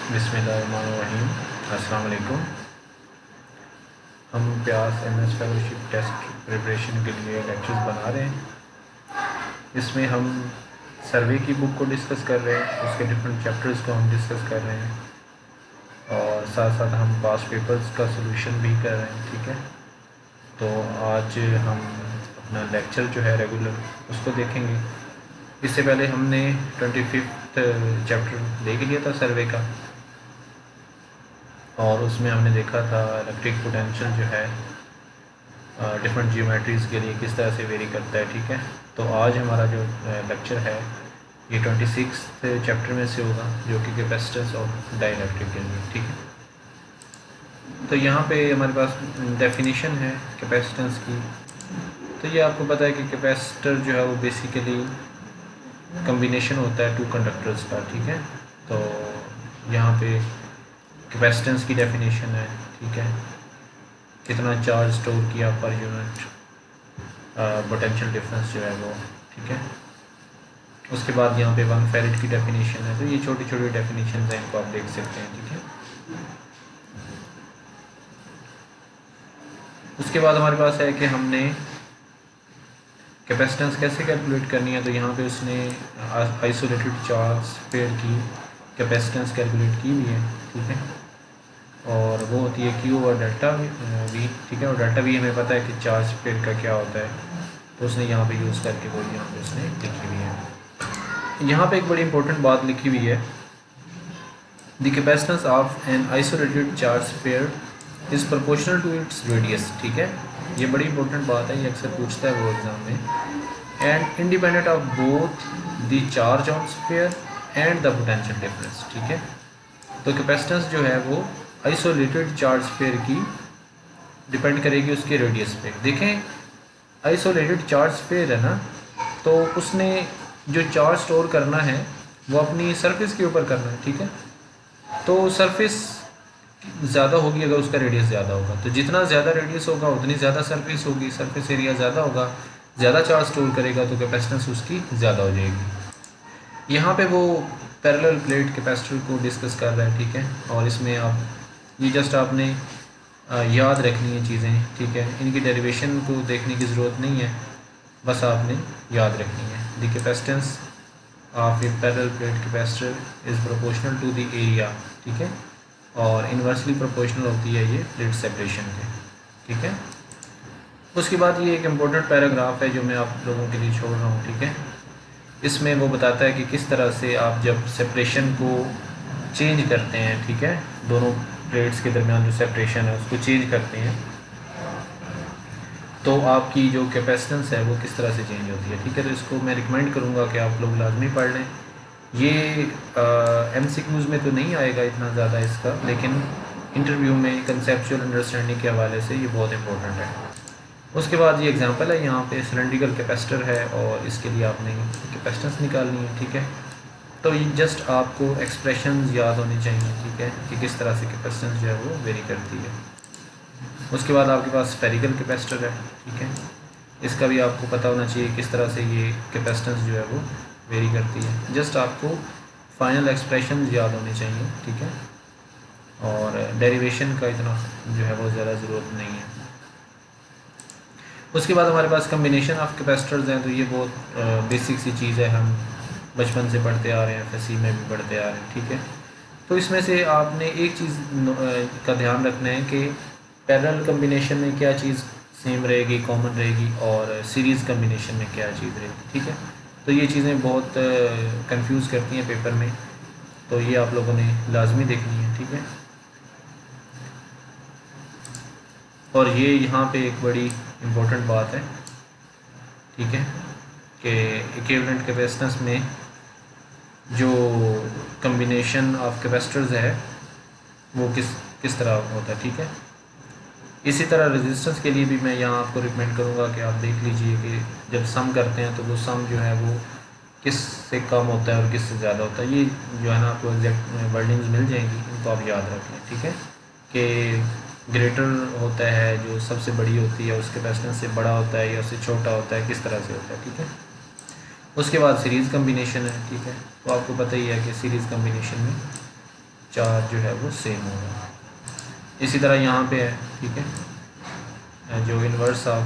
बिस्मिल्लाहिर्रहमानिर्रहीम। अस्सलाम वालेकुम। हम प्यास एमएस फेलोशिप टेस्ट प्रिपरेशन के लिए लेक्चर्स बना रहे हैं। इसमें हम सर्वे की बुक को डिस्कस कर रहे हैं, उसके डिफरेंट चैप्टर्स को हम डिस्कस कर रहे हैं और साथ साथ हम पास्ट पेपर्स का सलूशन भी कर रहे हैं। ठीक है, तो आज हम अपना लेक्चर जो है रेगुलर उसको देखेंगे। इससे पहले हमने 25th चैप्टर देख लिया था सर्वे का, और उसमें हमने देखा था इलेक्ट्रिक पोटेंशियल जो है डिफरेंट जियोमेट्रीज़ के लिए किस तरह से वेरी करता है। ठीक है, तो आज हमारा जो लेक्चर है ये 26th चैप्टर में से होगा, जो कि कैपेसिटेंस ऑफ डाइलेक्ट्रिक के लिए। ठीक है, तो यहाँ पे हमारे पास डेफिनेशन है कैपेसिटेंस की। तो ये आपको पता है कि कैपेसिटर जो है वो बेसिकली कम्बिनेशन होता है टू कंडक्टर्स का। ठीक है, तो यहाँ पे कैपेसिटेंस की डेफिनेशन है। ठीक है, कितना चार्ज स्टोर किया पर यूनिट पोटेंशियल डिफरेंस जो है वो। ठीक है, उसके बाद यहाँ पे 1 फैरेड की डेफिनेशन है। तो ये छोटी छोटी डेफिनेशन हैं, इनको आप देख सकते हैं। ठीक है, उसके बाद हमारे पास है कि हमने कैपेसिटेंस कैसे कैलकुलेट करनी है। तो यहाँ पे उसने आइसोलेटेड चार्ज पेयर की कैपेसिटेंस कैलकुलेट की हुई है। ठीक है, और वो होती है क्यू और डेल्टा वी। ठीक है, और डेल्टा वी हमें पता है कि चार्ज पेयर का क्या होता है, तो उसने यहाँ पे यूज़ करके वो यहाँ पे उसने लिखी हुई है। यहाँ पे एक बड़ी इंपॉर्टेंट बात लिखी हुई है, the capacitance of an isolated charge pair is proportional to its radius. ठीक है, ये बड़ी इंपॉर्टेंट बात है, ये अक्सर पूछता है वो एग्ज़ाम में। And independent of both the charge on sphere and the potential difference. ठीक है, तो कैपेसिटेंस जो है वो आइसोलेटेड चार्ज पेयर की डिपेंड करेगी उसके रेडियस पे। देखें, आइसोलेटेड चार्ज पेयर है ना, तो उसने जो चार्ज स्टोर करना है वो अपनी सरफेस के ऊपर करना है। ठीक है, तो सरफेस ज़्यादा होगी अगर उसका रेडियस ज़्यादा होगा, तो जितना ज़्यादा रेडियस होगा उतनी ज़्यादा सरफेस होगी, सरफेस एरिया ज़्यादा होगा, ज़्यादा चार्ज स्टोर करेगा तो कैपेसिटेंस उसकी ज़्यादा हो जाएगी। यहाँ पे वो पैरेलल प्लेट कैपेसिटर को डिस्कस कर रहा है। ठीक है, और इसमें आप ये जस्ट आपने याद रखनी है चीज़ें। ठीक है, इनकी डेरिवेशन को देखने की ज़रूरत नहीं है, बस आपने याद रखनी है। The capacitance of a parallel plate capacitor is proportional to the area. ठीक है, और इन्वर्सली प्रोपोर्शनल होती है ये प्लेट सेपरेशन के। ठीक है, उसके बाद ये एक इम्पोर्टेंट पैराग्राफ है जो मैं आप लोगों के लिए छोड़ रहा हूँ। ठीक है, इसमें वो बताता है कि किस तरह से आप जब सेपरेशन को चेंज करते हैं, ठीक है, दोनों प्लेट्स के दरमियान जो सेपरेशन है उसको चेंज करते हैं, तो आपकी जो कैपेसिटेंस है वो किस तरह से चेंज होती है। ठीक है, तो इसको मैं रिकमेंड करूँगा कि आप लोग लाजमी पढ़ लें। ये MCQs में तो नहीं आएगा इतना ज़्यादा इसका, लेकिन इंटरव्यू में कंसेप्चुअल अंडरस्टैंडिंग के हवाले से ये बहुत इंपॉर्टेंट है। उसके बाद ये एग्जांपल है, यहाँ पे सिलेंड्रिकल कैपेसिटर है और इसके लिए आपने कैपेसिटेंस निकालनी है। ठीक है, तो ये जस्ट आपको एक्सप्रेशंस याद होनी चाहिए। ठीक है, कि किस तरह से कैपेसिटेंस जो है वो वेरी करती है। उसके बाद आपके पास स्फेरिकल कैपेसिटर है। ठीक है, इसका भी आपको पता होना चाहिए किस तरह से ये कैपेसिटेंस जो है वो वेरी करती है। जस्ट आपको फाइनल एक्सप्रेशन याद होने चाहिए। ठीक है, और डेरिवेशन का इतना जो है वो ज़्यादा ज़रूरत नहीं है। उसके बाद हमारे पास कम्बिनेशन ऑफ कैपेसिटर्स हैं। तो ये बहुत बेसिक सी चीज़ है, हम बचपन से पढ़ते आ रहे हैं, FSC में भी पढ़ते आ रहे हैं। ठीक है, तो इसमें से आपने एक चीज़ का ध्यान रखना है कि पैरेलल कम्बिनेशन में क्या चीज़ सेम रहेगी, कॉमन रहेगी, और सीरीज़ कम्बिनेशन में क्या चीज़ रहेगी। ठीक है, तो ये चीज़ें बहुत कंफ्यूज करती हैं पेपर में, तो ये आप लोगों ने लाजमी देखनी है। ठीक है, और ये यहाँ पे एक बड़ी इम्पोर्टेंट बात है। ठीक है, कि इक्विवेलेंट कैपेसिटेंस में जो कम्बिनेशन ऑफ कैपेसिटर्स है वो किस तरह होता है। ठीक है, इसी तरह रेजिस्टेंस के लिए भी मैं यहाँ आपको रिकमेंड करूँगा कि आप देख लीजिए कि जब सम करते हैं तो वो सम जो है वो किस से कम होता है और किस से ज़्यादा होता है। ये जो है ना आपको एग्जैक्ट वर्डिंग्स मिल जाएंगी, इनको आप याद रख लें। ठीक है, कि ग्रेटर होता है जो सबसे बड़ी होती है, उसके कैपेसिटेंस से बड़ा होता है या उससे छोटा होता है, किस तरह से होता है। ठीक है, उसके बाद सीरीज़ कम्बिनेशन है। ठीक है, तो आपको पता ही है कि सीरीज़ कम्बिनेशन में चार्ज जो है वो सेम होगा। इसी तरह यहाँ पे है, ठीक है, जो इन्वर्स ऑफ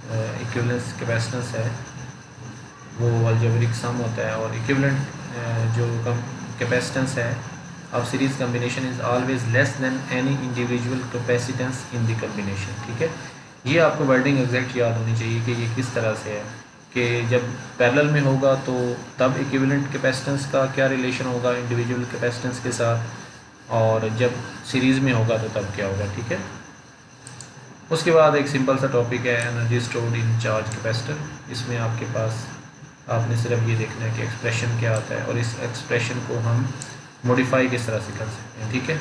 इक्विवेलेंस कैपेसिटेंस है वो अलजेब्रिक सम होता है, और इक्विवेलेंट जो कैपेसिटेंस है of series combination is always less than any individual capacitance in the combination. ठीक है, ये आपको वर्डिंग एग्जैक्ट याद होनी चाहिए कि ये किस तरह से है कि जब पैरेलल में होगा तो तब इक्विवेलेंट कैपेसिटेंस का क्या रिलेशन होगा इंडिविजुअल कैपेसिटेंस के साथ, और जब सीरीज़ में होगा तो तब क्या होगा। ठीक है, उसके बाद एक सिंपल सा टॉपिक है energy stored in charge capacitor. इसमें आपके पास आपने सिर्फ ये देखना है कि एक्सप्रेशन क्या आता है और इस एक्सप्रेशन को हम मॉडिफाई किस तरह से कर सकते हैं। ठीक है,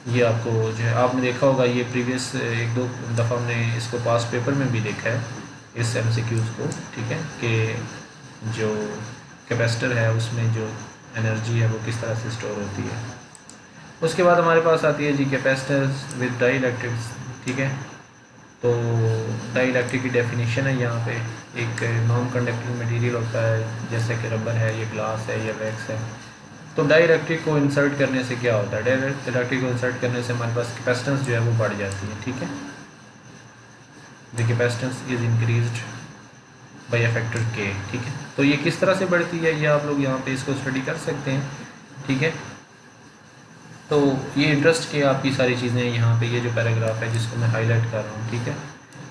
ये आपको जो है आपने देखा होगा, ये प्रीवियस एक दो दफ़ा हमने इसको पास पेपर में भी देखा है इस MCQs को। ठीक है, कि जो कैपेसिटर है उसमें जो एनर्जी है वो किस तरह से स्टोर होती है। उसके बाद हमारे पास आती है जी कैपेसिटर्स विद डाई इलेक्ट्रिक्स। ठीक है, तो डाई इलेक्ट्रिक की डेफिनेशन है यहाँ पे, एक नॉन कंडक्टिंग मटेरियल होता है जैसे कि रबर है, ये ग्लास है, ये वैक्स है। तो डाई इलेक्ट्रिक को इंसर्ट करने से क्या होता है, डाई इलेक्ट्रिक को इंसर्ट करने से हमारे पास कैपेसिटेंस जो है वो बढ़ जाती है। ठीक है, the capacitance is increased by a factor k। ठीक है, तो ये किस तरह से बढ़ती है ये आप लोग यहाँ पे इसको स्टडी कर सकते हैं। ठीक है, तो ये इंटरेस्ट के आपकी सारी चीज़ें यहाँ पे, ये जो पैराग्राफ है जिसको मैं हाईलाइट कर रहा हूँ। ठीक है,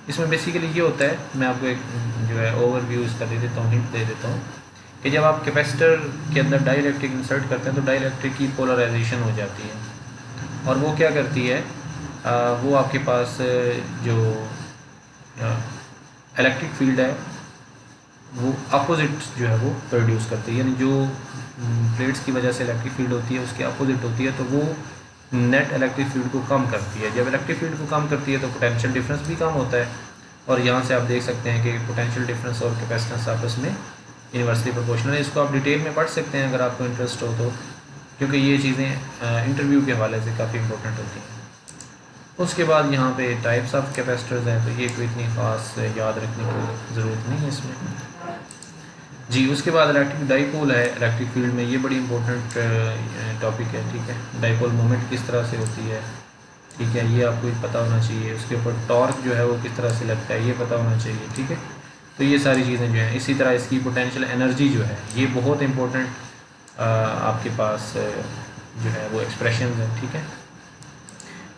इसमें बेसिकली ये होता है, मैं आपको एक जो है ओवरव्यू इसका दे देता हूँ, हिंट दे देता हूँ कि जब आप कैपेसिटर के अंदर डाई इलेक्ट्रिक इंसर्ट करते हैं तो डाई इलेक्ट्रिक की पोलराइजेशन हो जाती है, और वो क्या करती है, वो आपके पास जो इलेक्ट्रिक फील्ड है वो अपोजिट जो है वो प्रोड्यूस करती है, यानी जो प्लेट्स की वजह से इलेक्ट्रिक फील्ड होती है उसके अपोजिट होती है, तो वो नेट इलेक्ट्रिक फील्ड को कम करती है। जब इलेक्ट्रिक फील्ड को कम करती है तो पोटेंशियल डिफरेंस भी कम होता है, और यहाँ से आप देख सकते हैं कि पोटेंशियल डिफरेंस और कैपेसिटेंस आपस में इन्वर्सली प्रोपोर्शनल है। इसको आप डिटेल में पढ़ सकते हैं अगर आपको इंटरेस्ट हो तो, क्योंकि ये चीज़ें इंटरव्यू के हवाले से काफ़ी इंपॉर्टेंट होती हैं। उसके बाद यहाँ पे टाइप्स ऑफ कैपेसिटर्स हैं, तो ये कोई इतनी ख़ास याद रखने की ज़रूरत नहीं है इसमें जी। उसके बाद इलेक्ट्रिक डाइपोल है इलेक्ट्रिक फील्ड में, ये बड़ी इंपॉर्टेंट टॉपिक है। ठीक है, डाइपोल मोमेंट किस तरह से होती है, ठीक है, ये आपको पता होना चाहिए। उसके ऊपर टॉर्क जो है वो किस तरह से लगता है ये पता होना चाहिए। ठीक है, तो ये सारी चीज़ें जो हैं, इसी तरह इसकी पोटेंशियल एनर्जी जो है ये बहुत इंपॉर्टेंट आपके पास जो है वो एक्सप्रेशन है। ठीक है,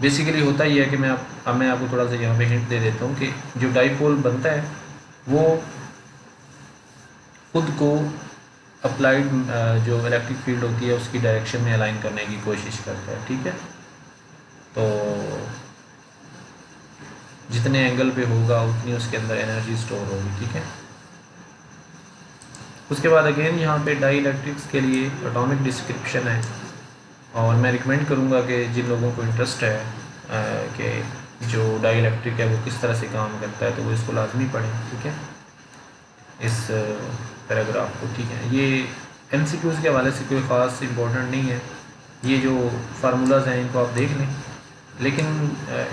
बेसिकली होता ही है कि मैं आपको थोड़ा सा यहाँ पे हिंट दे देता हूँ कि जो डाइपोल बनता है वो खुद को अप्लाइड जो इलेक्ट्रिक फील्ड होती है उसकी डायरेक्शन में अलाइन करने की कोशिश करता है। ठीक है, तो जितने एंगल पे होगा उतनी उसके अंदर एनर्जी स्टोर होगी। ठीक है, उसके बाद अगेन यहाँ पे डाई इलेक्ट्रिक्स के लिए एटॉमिक डिस्क्रिप्शन है, और मैं रिकमेंड करूँगा कि जिन लोगों को इंटरेस्ट है कि जो डाई इलेक्ट्रिक है वो किस तरह से काम करता है तो वो इसको लाजमी पढ़ें। ठीक है, इस पैराग्राफ को। ठीक है, ये MCQs के हवाले से कोई ख़ास इम्पोर्टेंट नहीं है, ये जो फार्मूलाज़ हैं इनको आप देख लें, लेकिन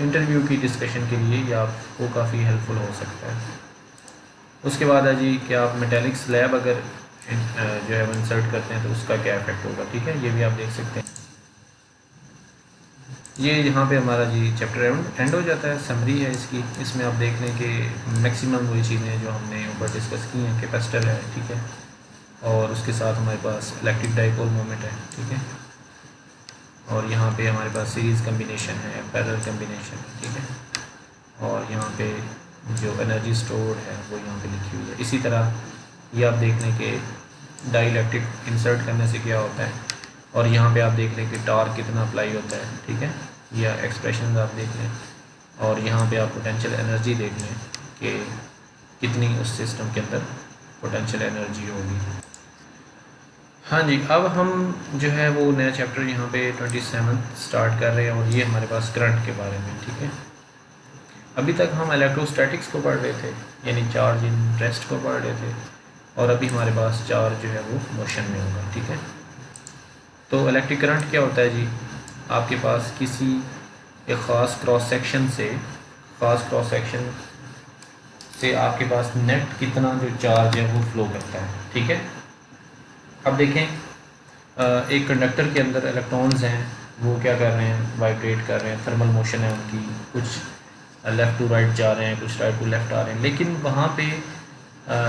इंटरव्यू की डिस्कशन के लिए ये आपको काफ़ी हेल्पफुल हो सकता है। उसके बाद है जी कि आप मेटेलिक स्लैब अगर जो है इंसर्ट करते हैं तो उसका क्या इफेक्ट होगा। ठीक है, ये भी आप देख सकते हैं। ये यहाँ पे हमारा जी चैप्टर एंड हो जाता है, समरी है इसकी। इसमें आप देख लें कि मैक्सिमम वही चीज़ें जो हमने ऊपर डिस्कस की हैं, कैपेसिटर है, ठीक है, और उसके साथ हमारे पास इलेक्ट्रिक डाइपोल मोमेंट है। ठीक है, और यहाँ पे हमारे पास सीरीज़ कम्बिनेशन है, पैरेलल कम्बिनेशन है। ठीक है, और यहाँ पे जो एनर्जी स्टोर्ड है वो यहाँ पे लिखी हुई है। इसी तरह ये आप देख लें कि डाई इलेक्ट्रिक इंसर्ट करने से क्या होता है, और यहाँ पे आप देख लें कि टॉर्क कितना अप्लाई होता है। ठीक है, या एक्सप्रेशन आप देख लें, और यहाँ पे आप पोटेंशियल एनर्जी देख लें कि कितनी उस सिस्टम के अंदर पोटेंशियल एनर्जी होगी। हाँ जी, अब हम जो है वो नया चैप्टर यहाँ पे 27 स्टार्ट कर रहे हैं, और ये हमारे पास करंट के बारे में। ठीक है, अभी तक हम इलेक्ट्रोस्टैटिक्स को पढ़ रहे थे, यानी चार्ज इन रेस्ट को पढ़ रहे थे, और अभी हमारे पास चार्ज जो है वो मोशन में होगा। ठीक है, तो इलेक्ट्रिक करंट क्या होता है जी, आपके पास किसी एक ख़ास क्रॉस सेक्शन से आपके पास नेट कितना जो चार्ज है वो फ्लो करता है। ठीक है, अब देखें एक कंडक्टर के अंदर इलेक्ट्रॉन्स हैं, वो क्या कर रहे हैं, वाइब्रेट कर रहे हैं, थर्मल मोशन है उनकी, कुछ लेफ़्ट टू राइट जा रहे हैं, कुछ राइट टू लेफ़्ट आ रहे हैं। लेकिन वहाँ पे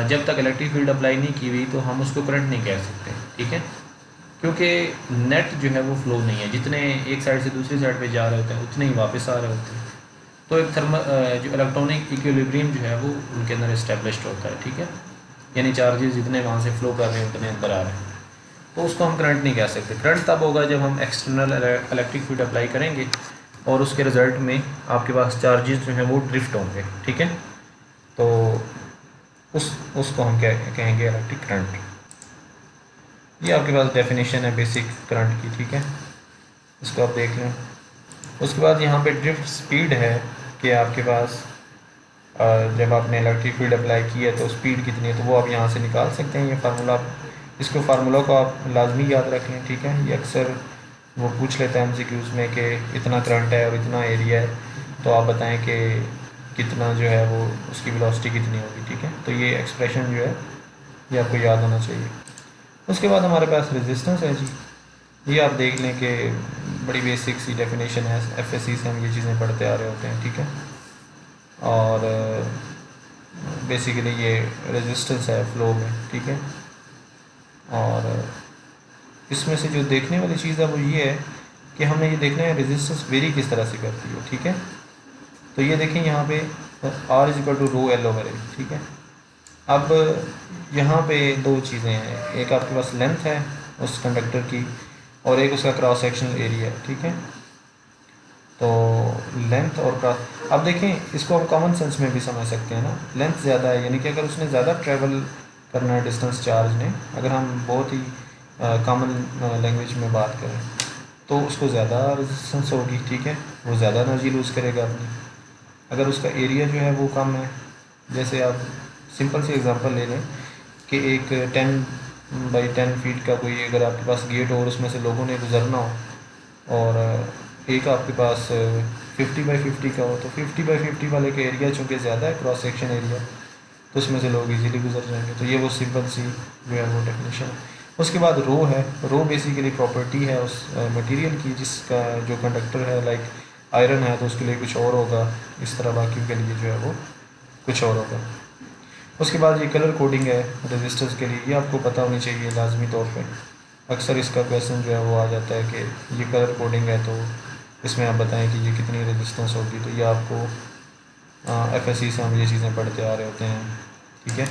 जब तक इलेक्ट्रिक फील्ड अप्लाई नहीं की हुई तो हम उसको करंट नहीं कह सकते, ठीक है, क्योंकि नेट जो है वो फ्लो नहीं है, जितने एक साइड से दूसरी साइड पे जा रहे होते हैं उतने ही वापस आ रहे होते हैं। तो एक थर्मल जो इलेक्ट्रॉनिक इक्विलिब्रियम जो है वो उनके अंदर इस्टेब्लिश्ड होता है, ठीक है, यानी चार्जेस जितने वहाँ से फ्लो कर रहे हैं उतने अंदर आ रहे हैं। तो उसको हम करंट नहीं कह सकते। करंट तब होगा जब हम एक्सटर्नल इलेक्ट्रिक फील्ड अप्लाई करेंगे और उसके रिज़ल्ट में आपके पास चार्जेस जो हैं वो ड्रिफ्ट होंगे, ठीक है, तो उसको हम कहेंगे इलेक्ट्रिक करंट। ये आपके पास डेफिनेशन है बेसिक करंट की, ठीक है, इसको आप देख लें। उसके बाद यहाँ पे ड्रिफ्ट स्पीड है कि आपके पास जब आपने इलेक्ट्रिक फील्ड अप्लाई की है तो स्पीड कितनी है, तो वो आप यहाँ से निकाल सकते हैं। ये फार्मूला, इसको फार्मूला को आप लाजमी याद रख लें, ठीक है। ये अक्सर वो पूछ लेता है एमसीक्यूज़ में कि इतना करंट है और इतना एरिया है, तो आप बताएं कि कितना जो है वो उसकी वेलोसिटी कितनी होगी, ठीक है। तो ये एक्सप्रेशन जो है ये आपको याद होना चाहिए। उसके बाद हमारे पास रेजिस्टेंस है जी। ये आप देख लें कि बड़ी बेसिक सी डेफिनेशन है, एफएससी से हम ये चीज़ें पढ़ते आ रहे होते हैं, ठीक है। और बेसिकली ये रेजिस्टेंस है फ्लो में, ठीक है। और इसमें से जो देखने वाली चीज़ है वो ये है कि हमें ये देखना है रेजिस्टेंस वेरी किस तरह से करती है, ठीक है। तो ये देखें यहाँ पे R is equal to rho L over A, ठीक है। अब यहाँ पे दो चीज़ें हैं, एक आपके पास लेंथ है उस कंडक्टर की और एक उसका क्रॉस सेक्शनल एरिया है, ठीक है। तो लेंथ और क्रॉस, अब देखें इसको हम कॉमन सेंस में भी समझ सकते हैं ना। लेंथ ज़्यादा है यानी कि अगर उसने ज़्यादा ट्रैवल करना है डिस्टेंस चार्ज ने, अगर हम बहुत ही कॉमन लैंग्वेज में बात करें तो उसको ज़्यादा रेजिस्टेंस होगी, ठीक है, वो ज़्यादा एनर्जी लूज़ करेगा अपनी। अगर उसका एरिया जो है वो कम है, जैसे आप सिंपल सी एग्जांपल ले लें कि एक 10 बाई 10 फीट का कोई अगर आपके पास गेट हो और उसमें से लोगों ने गुजरना हो और एक आपके पास 50 बाई 50 का हो, तो 50 बाई 50 वाले का एरिया चूँकि ज़्यादा है क्रॉस सेक्शन एरिया, तो उसमें से लोग इजीली गुजर जाएंगे। तो ये वो सिंपल सी जो है वो डेफिनेशन है। उसके बाद रो है। रो बेसिकली प्रॉपर्टी है उस मटेरियल की जिसका जो कंडक्टर है, लाइक आयरन है तो उसके लिए कुछ और होगा, इस तरह बाकी के लिए जो है वो कुछ और होगा। उसके बाद ये कलर कोडिंग है रेजिस्टर्स के लिए, ये आपको पता होनी चाहिए लाजमी तौर पे। अक्सर इसका क्वेश्चन जो है वो आ जाता है कि ये कलर कोडिंग है तो इसमें आप बताएं कि ये कितनी रेजिस्टेंस होगी। तो ये आपको एफएससी से हम ये चीज़ें पढ़ते आ रहे होते हैं, ठीक है।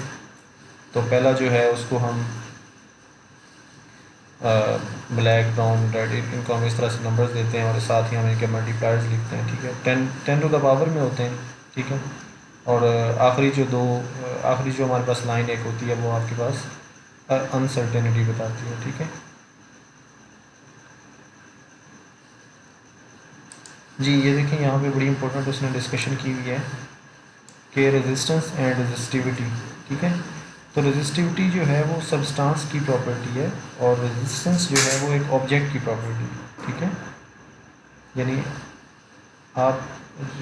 तो पहला जो है उसको हम ब्लैक ब्राउन रेड इनको हम इस तरह से नंबर्स देते हैं और साथ ही हम इनके मल्टीप्लायर्स लिखते हैं, ठीक है। 10 टू द पावर में होते हैं, ठीक है। और आखिरी जो हमारे पास लाइन एक होती है वो आपके पास अनसर्टेनिटी बताती है, ठीक है जी। ये देखें यहाँ पे बड़ी इंपॉर्टेंट उसने डिस्कशन की हुई है कि रेजिस्टेंस एंड रेजिस्टिविटी, ठीक है। तो रेजिस्टिविटी जो है वो सब्सटेंस की प्रॉपर्टी है और रेजिस्टेंस जो है वो एक ऑब्जेक्ट की प्रॉपर्टी है, ठीक है। यानी आप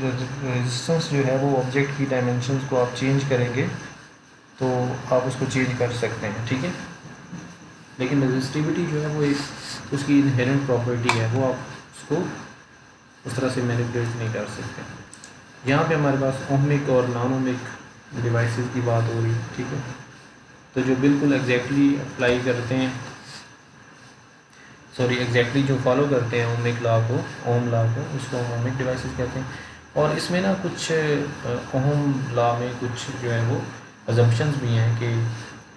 रेजिस्टेंस जो है वो ऑब्जेक्ट की डायमेंशंस को आप चेंज करेंगे तो आप उसको चेंज कर सकते हैं, ठीक है। लेकिन रेजिस्टिविटी जो है वो एक उसकी इनहेरेंट प्रॉपर्टी है, वो आप उसको उस तरह से मैनिपुलेट नहीं कर सकते। यहाँ पे हमारे पास ओहमिक और नॉन ओहमिक डिवाइसेस की बात हो रही है, ठीक है। तो जो बिल्कुल एग्जैक्टली अप्लाई करते हैं, एग्जैक्टली जो फॉलो करते हैं ओहमिक लॉ को, ओम लॉ को, उसको हम ओहमिक डिवाइसेस कहते हैं। और इसमें ना कुछ ओहम लॉ में कुछ जो है वो अजम्पशंस भी हैं कि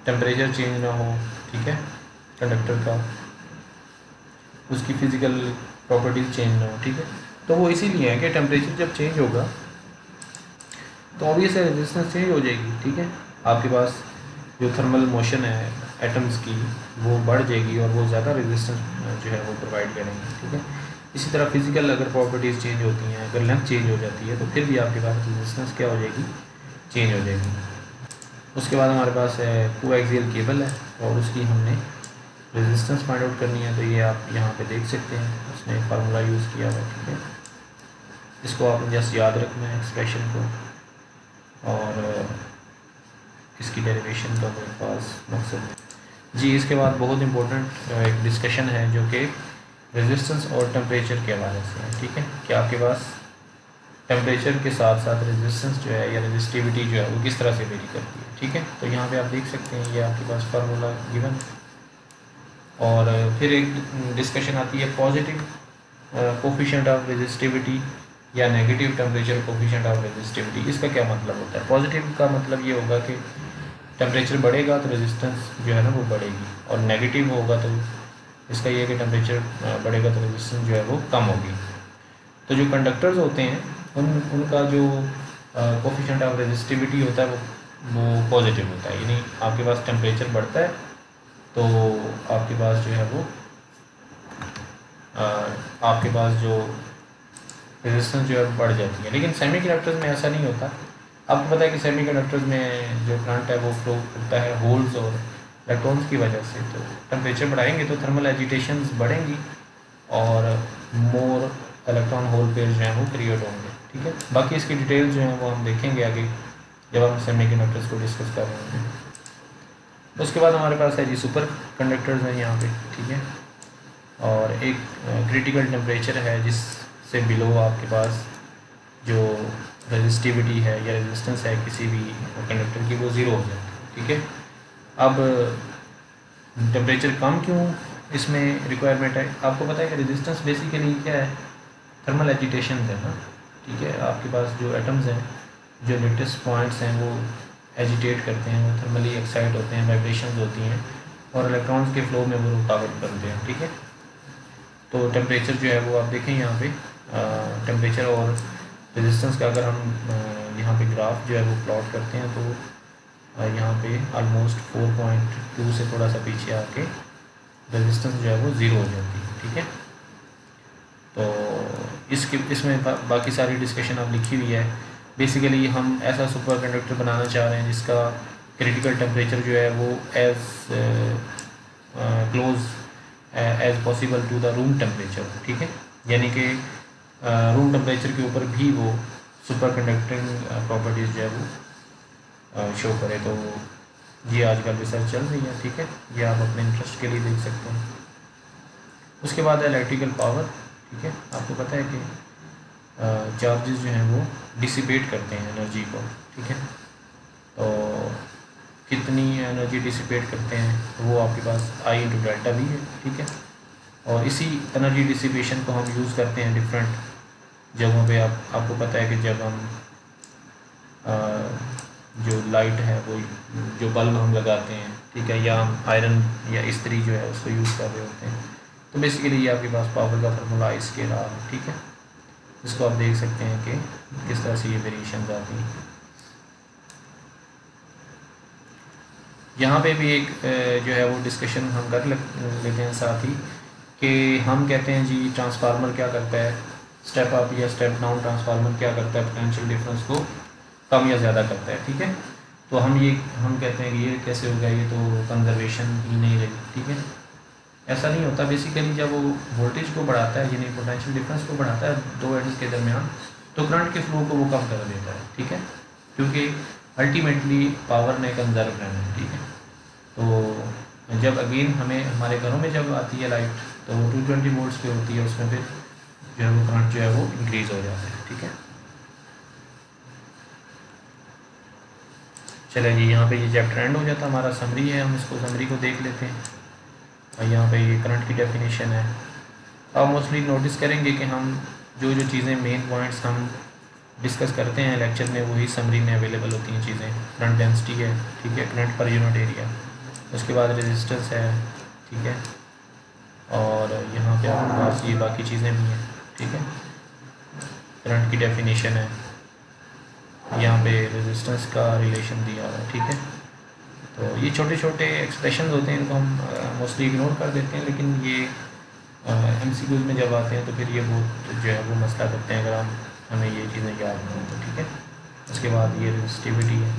टेम्परेचर चेंज ना हो, ठीक है, कंडक्टर का, उसकी फ़िज़िकल प्रॉपर्टीज़ चेंज ना हो, ठीक है। तो वो इसीलिए है कि टेम्परेचर जब चेंज होगा तो ऑब्वियस है रेजिस्टेंस चेंज हो जाएगी, ठीक है। आपके पास जो थर्मल मोशन है एटम्स की वो बढ़ जाएगी और वो ज़्यादा रेजिस्टेंस जो है वो प्रोवाइड करेंगे, ठीक है। इसी तरह फिज़िकल अगर प्रॉपर्टीज़ चेंज होती हैं, अगर लेंथ चेंज हो जाती है तो फिर भी आपके पास रेजिस्टेंस क्या हो जाएगी, चेंज हो जाएगी। उसके बाद हमारे पास है कोएक्सियल केबल है और उसकी हमने रेजिस्टेंस फाइंड आउट करनी है। तो ये आप यहाँ पे देख सकते हैं, उसने फार्मूला यूज़ किया हुआ है, ठीक है। इसको आप जस्ट याद रखना है एक्सप्रेशन को, और इसकी डेरिवेशन का मेरे पास मकसद है। जी इसके बाद बहुत इंपॉर्टेंट एक डिस्कशन है जो कि रेजिस्टेंस और टेम्परेचर के हवाले से है, ठीक है। कि आपके पास टेम्परेचर के साथ साथ रेजिस्टेंस जो है या रेजिस्टिविटी जो है वो किस तरह से वेरी करती है, ठीक है। तो यहाँ पे आप देख सकते हैं ये आपके पास फार्मूला गिवन है। और फिर एक डिस्कशन आती है पॉजिटिव कोफिशिएंट ऑफ रेजिस्टिविटी या negative temperature coefficient of resistivity. इसका क्या मतलब होता है? पॉजिटिव का मतलब ये होगा कि टेम्परेचर बढ़ेगा तो रेजिस्टेंस जो है ना वो बढ़ेगी, और नेगेटिव होगा तो इसका ये है कि टेम्परेचर बढ़ेगा तो रेजिस्टेंस जो है वो कम होगी। तो जो कंडक्टर्स होते हैं उनका जो कोफिशिएंट ऑफ रेजिस्टिविटी होता है वो पॉजिटिव होता है, यानी आपके पास टेम्परेचर बढ़ता है तो आपके पास जो है वो आपके पास जो रेजिस्टेंस जो है बढ़ जाती है। लेकिन सेमीकंडक्टर्स में ऐसा नहीं होता। आपको पता है कि सेमीकंडक्टर्स में जो करंट है वो फ्लो करता है होल्स और इलेक्ट्रॉन्स की वजह से। तो टेम्परेचर बढ़ाएंगे तो थर्मल एजिटेशंस बढ़ेंगी और मोर इलेक्ट्रॉन होल पेयर जो हैं वो क्रिएट होंगे, ठीक है। बाकी इसकी डिटेल जो है वो हम देखेंगे आगे जब हम सेमीकंडक्टर्स को डिस्कस कर रहे हैं। उसके बाद हमारे पास है जी सुपर कंडक्टर्स हैं यहाँ पे, ठीक है। और एक क्रिटिकल टेम्परेचर है जिससे बिलो आपके पास जो रेजिस्टिविटी है या रेजिस्टेंस है किसी भी कंडक्टर की वो ज़ीरो हो जाती है, ठीक है। अब टेम्परेचर कम क्यों इसमें रिक्वायरमेंट है? आपको पता है कि रेजिस्टेंस बेसिकली क्या है? थर्मल एजिटेशन है ना, ठीक है। आपके पास जो एटम्स हैं, जो लेटेस्ट पॉइंट्स हैं वो एजिटेट करते हैं, वो थर्मली एक्साइट होते हैं, वाइब्रेशंस होती हैं और इलेक्ट्रॉन्स के फ्लो में वो रुकावट बनते हैं, ठीक है। तो टेम्परेचर जो है वो आप देखें यहाँ पे टेम्परेचर और रेजिस्टेंस का अगर हम यहाँ पे ग्राफ जो है वो प्लॉट करते हैं तो यहाँ पे ऑलमोस्ट 4.2 से थोड़ा सा पीछे आके रेजिस्टेंस जो है वो ज़ीरो हो जाती है, ठीक है। तो इसमें बाकी सारी डिस्कशन अब लिखी हुई है। बेसिकली हम ऐसा सुपर कंडक्टर बनाना चाह रहे हैं जिसका क्रिटिकल टेम्परेचर जो है वो as close as possible to the room temperature, ठीक है। यानी कि रूम टेम्परेचर के ऊपर भी वो सुपर कंडक्टिंग प्रॉपर्टीज़ जो है वो शो करे। तो ये आजकल रिसर्च चल रही है, ठीक है। ये आप अपने इंटरेस्ट के लिए देख सकते हैं। उसके बाद इलेक्ट्रिकल पावर, ठीक है। आपको पता है कि चार्जेस जो हैं वो डिसिपेट करते हैं एनर्जी को, ठीक है। तो कितनी एनर्जी डिसिपेट करते हैं वो आपके पास आई इंटू डेल्टा भी है, ठीक है। और इसी एनर्जी डिसिपेशन को हम यूज़ करते हैं डिफरेंट जगहों पे। आपको पता है कि जब हम जो लाइट है वो जो बल्ब हम लगाते हैं, ठीक है, या हम आयरन या इस्त्री जो है उसको यूज़ कर रहे होते हैं। तो बेसिकली ये आपके पास पावर का फार्मूला इसके रहा है, ठीक है। इसको आप देख सकते हैं कि किस तरह से ये वेरिएशन आती हैं। यहाँ पे भी एक जो है वो डिस्कशन हम कर लेते हैं साथ ही कि हम कहते हैं जी ट्रांसफार्मर क्या करता है, स्टेप अप या स्टेप डाउन ट्रांसफार्मर क्या करता है, पोटेंशियल डिफरेंस को कम या ज़्यादा करता है, ठीक है। तो हम कहते हैं कि ये कैसे होगा, ये तो कंजर्वेशन ही नहीं रही, ठीक है। ऐसा नहीं होता। बेसिकली जब वो वोल्टेज को बढ़ाता है यानी पोटेंशियल डिफरेंस को बढ़ाता है दो एटम्स के दरमियान, तो करंट के फ्लो को वो कम कर देता है, ठीक है। क्योंकि अल्टीमेटली पावर ने कंजर्व रहना है, ठीक है। तो जब अगेन हमें हमारे घरों में जब आती है लाइट तो 220 वोल्ट्स पे होती है, उसमें फिर जो है वो करंट जो है वो इंक्रीज़ हो जाता है, ठीक है। चलिए जी, यहाँ पे ये चैप्टर एंड हो जाता है। हमारा समरी है, हम इसको समरी को देख लेते हैं। और यहाँ पे ये करंट की डेफिनेशन है। आप मोस्टली नोटिस करेंगे कि हम जो चीज़ें मेन पॉइंट्स हम डिस्कस करते हैं लेक्चर में वही समरी में अवेलेबल होती हैं चीज़ें। करंट डेंसिटी है, ठीक है, करंट पर यूनिट एरिया, उसके बाद रेजिस्टेंस है, ठीक है, और यहाँ पे आपके पास ये बाकी चीज़ें भी हैं, ठीक है। करंट की डेफिनेशन है, यहाँ पे रेजिस्टेंस का रिलेशन दिया हुआ है, ठीक है। तो ये छोटे छोटे एक्सप्रेशन होते हैं, इनको हम मोस्टली इग्नोर कर देते हैं, लेकिन ये MCQs में जब आते हैं तो फिर ये बहुत जो है वो मसला करते हैं अगर हमें ये चीज़ें याद नहीं हो तो, ठीक है। उसके बाद ये रेजिस्टिविटी है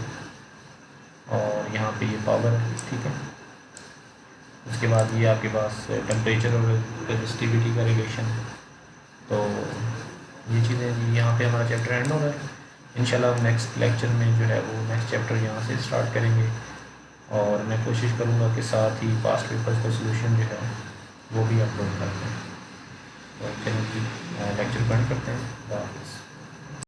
और यहाँ पे ये पावर है, ठीक है। उसके बाद ये आपके पास टेम्परेचर और रेजिस्टिविटी का रिलेशन है। तो ये चीज़ें यहाँ पे हमारा चैप्टर एंड हो रहा है। इंशाल्लाह हम नेक्स्ट लेक्चर में जो है वो नेक्स्ट चैप्टर यहाँ से स्टार्ट करेंगे और मैं कोशिश करूँगा कि साथ ही पास्ट पेपर्स का सोल्यूशन जो है वो भी अपलोड कर दें। तो चलिए लेक्चर बंद करते हैं।